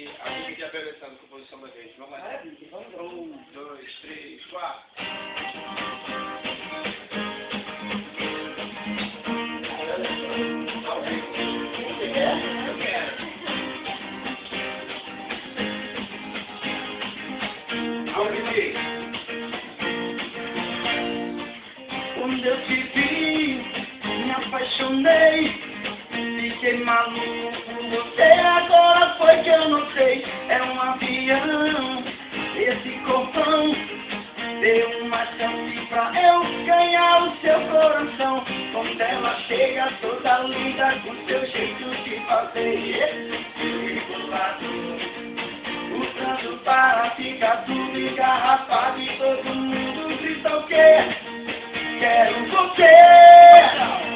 E a gente já pega essa composição da gente. Vamos lá. 1, 2, 3, 4. Ao vivo. Você quer? Eu quero. Ao vivo. Quando eu te vi, me apaixonei. Fiquei maluco por você, agora foi que eu notei. É um avião, esse corpão. Deu uma chance pra eu ganhar o seu coração. Quando ela chega toda linda, com seu jeito de fazer. Lutando para ficar tudo engarrafado. E todo mundo grita o quê? Quero você!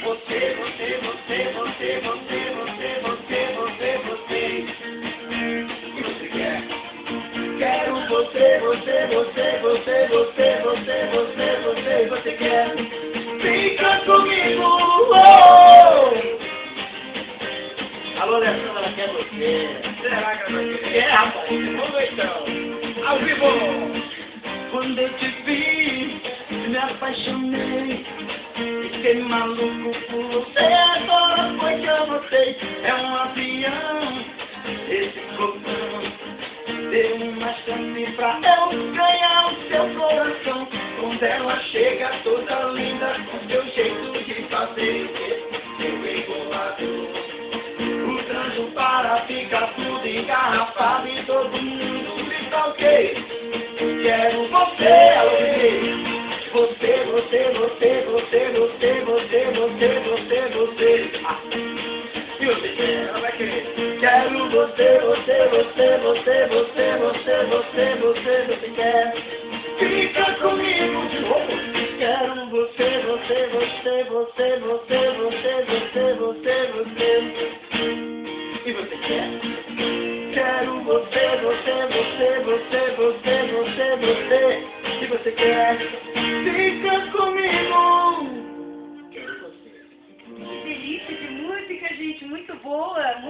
Você, você, você, você, você, você, você, você, você. O que você quer? Quero você, você, você, você, você, você, você, você, você quer? Fica comigo! Oh! Alô, Alessandra, ela quer você. Será que ela vai querer? Quer, rapaz? Vamos ver então. Ao vivo. Quando eu te vi, me apaixonei. Fiquei maluco por você, agora foi que eu notei. É um avião, esse corpão. Deu uma chance pra eu ganhar o seu coração. Quando ela chega toda linda, com seu jeito de fazer. Eu enrolado, o trânsito para ficar tudo engarrafado. E todo mundo grita o quê? Quero você, alô, você, você, você, você, você, você, você, você, você. E você quer? Ela vai querer. Quero você, você, você, você, você, você, você, você, você quer? Fica comigo de novo. Quero você, você, você, você, você, você, você, você, você. E você quer? Quero você, você, você, você, você, você, você. E você quer? Fica comigo. Que delícia de música, gente, muito boa.